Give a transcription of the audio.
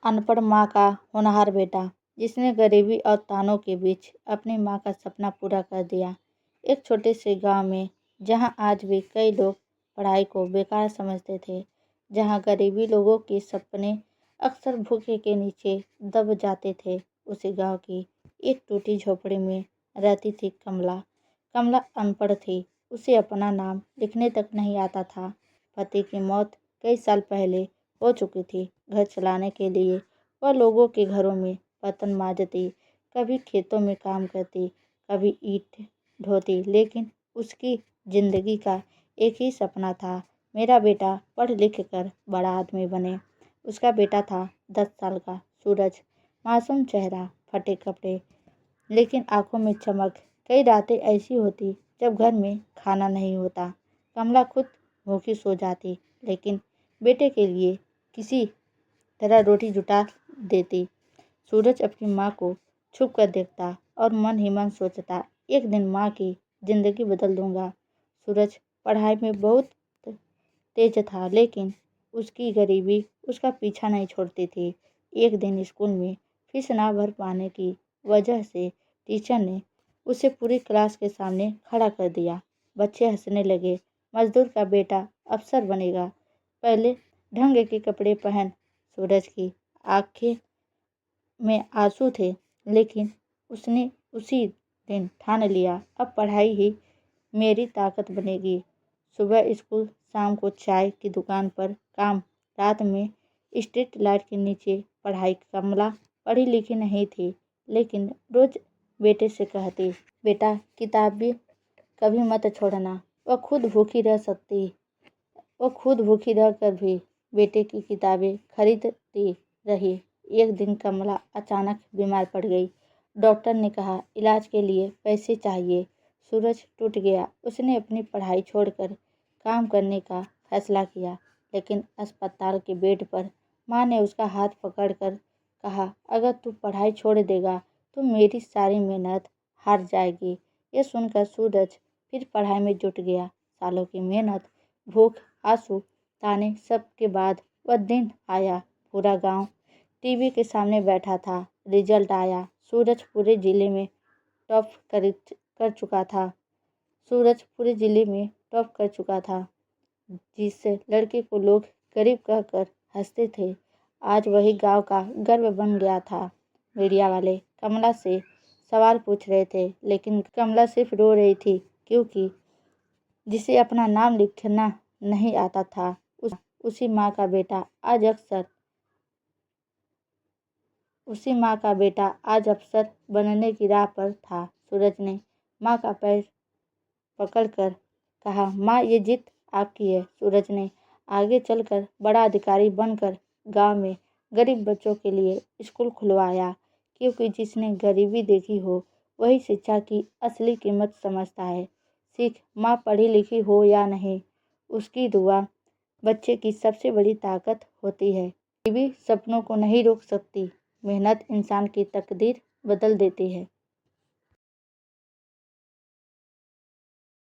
अनपढ़ माँ का होनहार बेटा, जिसने गरीबी और तानों के बीच अपनी माँ का सपना पूरा कर दिया। एक छोटे से गांव में, जहां आज भी कई लोग पढ़ाई को बेकार समझते थे, जहां गरीबी लोगों के सपने अक्सर भूखे के नीचे दब जाते थे, उसी गांव की एक टूटी झोपड़ी में रहती थी कमला। कमला अनपढ़ थी, उसे अपना नाम लिखने तक नहीं आता था। पति की मौत कई साल पहले हो चुकी थी। घर चलाने के लिए वह लोगों के घरों में बर्तन मांजती, कभी खेतों में काम करती, कभी ईंट ढोती, लेकिन उसकी जिंदगी का एक ही सपना था, मेरा बेटा पढ़ लिख कर बड़ा आदमी बने। उसका बेटा था 10 साल का सूरज, मासूम चेहरा, फटे कपड़े, लेकिन आंखों में चमक। कई रातें ऐसी होती जब घर में खाना नहीं होता, कमला खुद भूखी सो जाती, लेकिन बेटे के लिए किसी तरह रोटी जुटा देती। सूरज अपनी माँ को छुप कर देखता और मन ही मन सोचता, एक दिन माँ की जिंदगी बदल दूंगा। सूरज पढ़ाई में बहुत तेज था, लेकिन उसकी गरीबी उसका पीछा नहीं छोड़ती थी। एक दिन स्कूल में फीस ना भर पाने की वजह से टीचर ने उसे पूरी क्लास के सामने खड़ा कर दिया। बच्चे हंसने लगे। मजदूर का बेटा अफसर बनेगा, पहले ढंग के कपड़े पहन। सूरज की आंखें में आंसू थे, लेकिन उसने उसी दिन ठान लिया, अब पढ़ाई ही मेरी ताकत बनेगी। सुबह स्कूल, शाम को चाय की दुकान पर काम, रात में स्ट्रीट लाइट के नीचे पढ़ाई। कमला पढ़ी लिखी नहीं थी, लेकिन रोज बेटे से कहती, बेटा किताब भी कभी मत छोड़ना। वो खुद भूखी रहकर भी बेटे की किताबें खरीदती रही। एक दिन कमला अचानक बीमार पड़ गई। डॉक्टर ने कहा इलाज के लिए पैसे चाहिए। सूरज टूट गया। उसने अपनी पढ़ाई छोड़कर काम करने का फैसला किया, लेकिन अस्पताल के बेड पर माँ ने उसका हाथ पकड़कर कहा, अगर तू पढ़ाई छोड़ देगा तो मेरी सारी मेहनत हार जाएगी। ये सुनकर सूरज फिर पढ़ाई में जुट गया। सालों की मेहनत, भूख, आंसू, ताने, सब के बाद वह दिन आया। पूरा गांव टीवी के सामने बैठा था। रिजल्ट आया। सूरज पूरे जिले में टॉप कर चुका था। सूरज पूरे जिले में टॉप कर चुका था। जिस लड़के को लोग गरीब कहकर हंसते थे, आज वही गांव का गर्व बन गया था। मीडिया वाले कमला से सवाल पूछ रहे थे, लेकिन कमला सिर्फ रो रही थी, क्योंकि जिसे अपना नाम लिखना नहीं आता था, उसी माँ का बेटा आज अफसर बनने की राह पर था। सूरज ने माँ का पैर पकड़कर कहा, माँ ये जीत आपकी है। सूरज ने आगे चलकर बड़ा अधिकारी बनकर गांव में गरीब बच्चों के लिए स्कूल खुलवाया, क्योंकि जिसने गरीबी देखी हो वही शिक्षा की असली कीमत समझता है। सीख, माँ पढ़ी लिखी हो या नहीं, उसकी दुआ बच्चे की सबसे बड़ी ताकत होती है। गरीबी सपनों को नहीं रोक सकती, मेहनत इंसान की तकदीर बदल देती है।